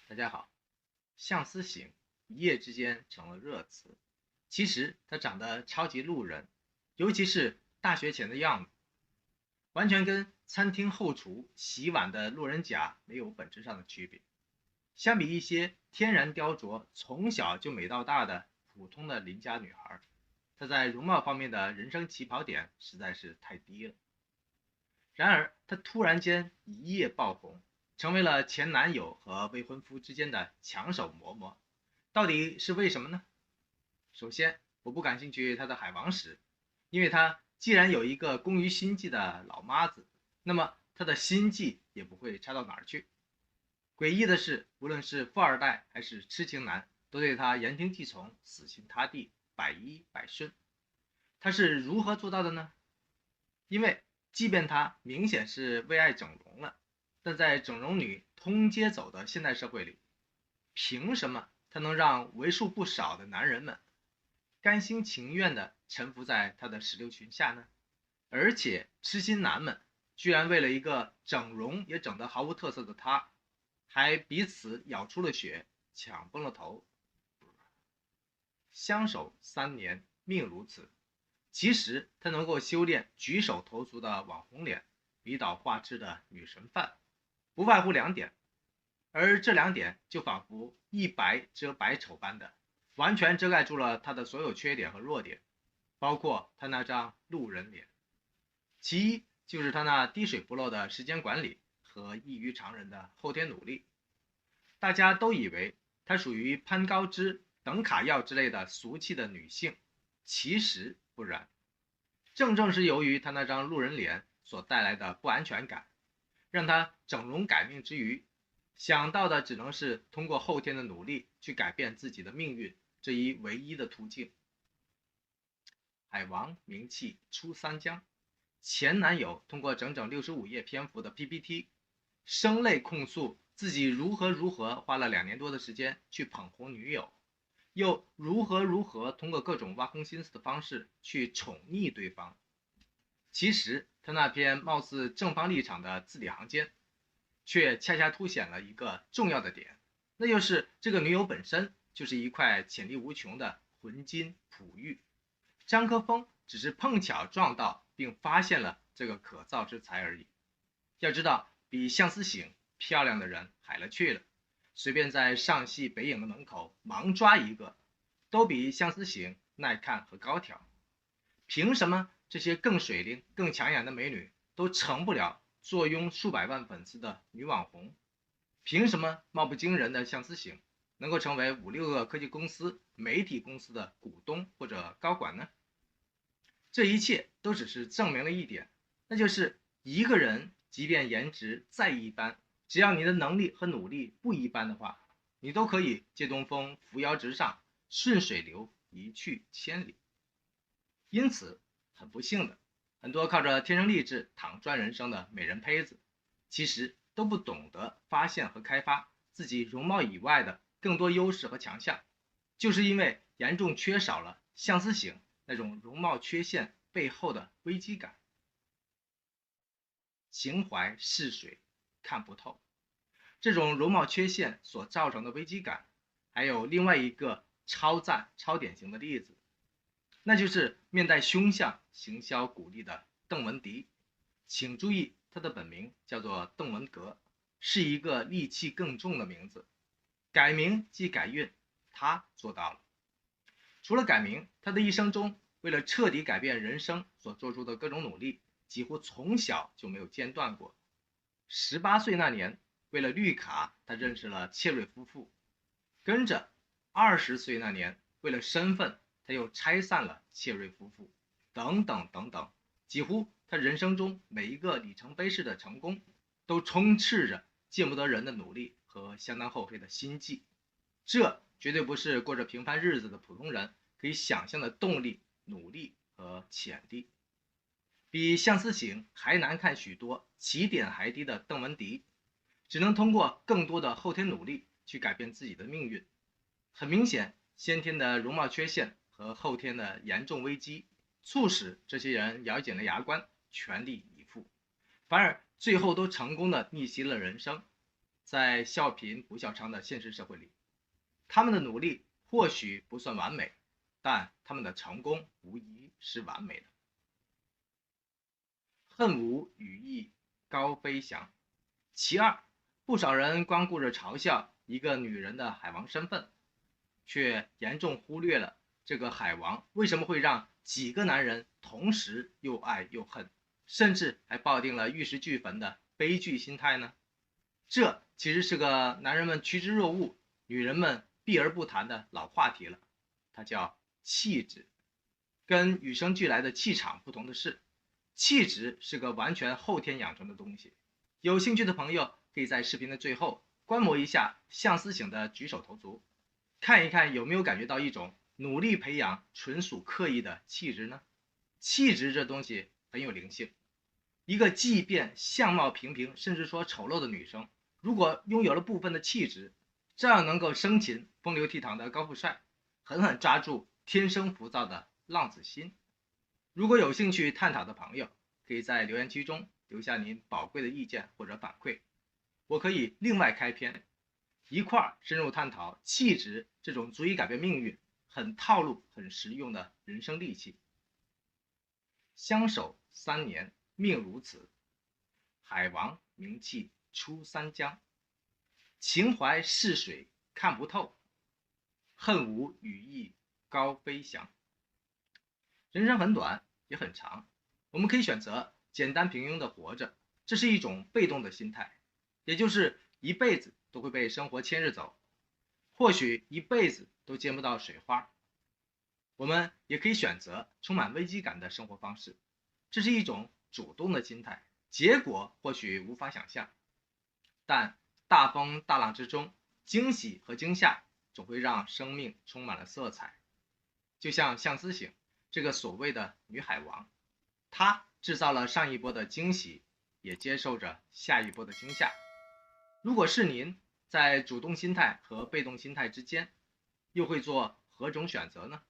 大家好，相思醒一夜之间成了热词。其实他长得超级路人，尤其是大学前的样子，完全跟餐厅后厨洗碗的路人甲没有本质上的区别。相比一些天然雕琢、从小就美到大的普通的邻家女孩，她在容貌方面的人生起跑点实在是太低了。然而，她突然间一夜爆红，成为了前男友和未婚夫之间的抢手嬷嬷。到底是为什么呢？首先，我不感兴趣她的海王史，因为她既然有一个工于心计的老妈子，那么她的心计也不会差到哪儿去。诡异的是，无论是富二代还是痴情男，都对她言听计从、死心塌地、百依百顺。她是如何做到的呢？因为即便她明显是为爱整容了，但在整容女通街走的现代社会里，凭什么她能让为数不少的男人们甘心情愿地臣服在她的石榴裙下呢？而且痴心男们居然为了一个整容也整得毫无特色的她，还彼此咬出了血，抢崩了头。相守3年，命如此。其实他能够修炼举手投足的网红脸，比倒画质的女神范，不外乎2点，而这2点就仿佛一白遮百丑般的，完全遮盖住了他的所有缺点和弱点，包括他那张路人脸。其一就是他那滴水不漏的时间管理和异于常人的后天努力。大家都以为她属于攀高枝、等卡要之类的俗气的女性，其实不然。正正是由于她那张路人脸所带来的不安全感，让她整容改命之余，想到的只能是通过后天的努力去改变自己的命运这一唯一的途径。海王名气出三江，前男友通过整整65页篇幅的 PPT，声泪控诉自己如何花了2年多的时间去捧红女友，又如何通过各种挖空心思的方式去宠溺对方。其实他那篇貌似正方立场的字里行间，却恰恰凸显了一个重要的点，那就是这个女友本身就是一块潜力无穷的浑金璞玉。张科峰只是碰巧撞到并发现了这个可造之材而已。要知道，比相思醒漂亮的人海了去了，随便在上戏北影的门口盲抓一个，都比相思醒耐看和高挑。凭什么这些更水灵、更抢眼的美女都成不了坐拥数百万粉丝的女网红？凭什么貌不惊人的相思醒能够成为5、6个科技公司、媒体公司的股东或者高管呢？这一切都只是证明了一点，那就是一个人即便颜值再一般，只要你的能力和努力不一般的话，你都可以借东风扶摇直上，顺水流一去千里。因此，很不幸的，很多靠着天生丽质躺赚人生的美人胚子，其实都不懂得发现和开发自己容貌以外的更多优势和强项，就是因为严重缺少了相思醒那种容貌缺陷背后的危机感。情怀逝水，看不透。这种容貌缺陷所造成的危机感，还有另外一个超赞超典型的例子，那就是面带凶相行销鼓励的邓文迪。请注意，他的本名叫做邓文革，是一个戾气更重的名字。改名即改运，他做到了。除了改名，他的一生中为了彻底改变人生所做出的各种努力，几乎从小就没有间断过。18岁那年，为了绿卡，他认识了切瑞夫妇；跟着20岁那年，为了身份，他又拆散了切瑞夫妇，等等等等。几乎他人生中每一个里程碑式的成功，都充斥着见不得人的努力和相当厚黑的心计。这绝对不是过着平凡日子的普通人可以想象的动力、努力和潜力。比相思醒还难看许多、起点还低的邓文迪，只能通过更多的后天努力去改变自己的命运。很明显，先天的容貌缺陷和后天的严重危机，促使这些人咬紧了牙关，全力以赴，反而最后都成功的逆袭了人生。在笑贫不笑娼的现实社会里，他们的努力或许不算完美，但他们的成功无疑是完美的。恨无羽翼高飞翔。其二，不少人光顾着嘲笑一个女人的海王身份，却严重忽略了这个海王为什么会让几个男人同时又爱又恨，甚至还抱定了玉石俱焚的悲剧心态呢？这其实是个男人们趋之若鹜，女人们避而不谈的老话题了，它叫气质。跟与生俱来的气场不同的是，气质是个完全后天养成的东西。有兴趣的朋友可以在视频的最后观摩一下相思醒的举手投足，看一看有没有感觉到一种努力培养纯属刻意的气质呢？气质这东西很有灵性，一个即便相貌平平甚至说丑陋的女生，如果拥有了部分的气质，这样能够生擒风流倜傥的高富帅，狠狠抓住天生浮躁的浪子心。如果有兴趣探讨的朋友，可以在留言区中留下您宝贵的意见或者反馈，我可以另外开篇，一块儿深入探讨气质这种足以改变命运、很套路、很实用的人生利器。相守3年，命如此。海王名气出三江，情怀逝水看不透，恨无羽翼高飞翔。人生很短也很长，我们可以选择简单平庸的活着，这是一种被动的心态，也就是一辈子都会被生活牵着走，或许一辈子都见不到水花。我们也可以选择充满危机感的生活方式，这是一种主动的心态，结果或许无法想象，但大风大浪之中，惊喜和惊吓总会让生命充满了色彩。就像相思醒这个所谓的女海王，她制造了上一波的惊喜，也接受着下一波的惊吓。如果是您，在主动心态和被动心态之间，又会做何种选择呢？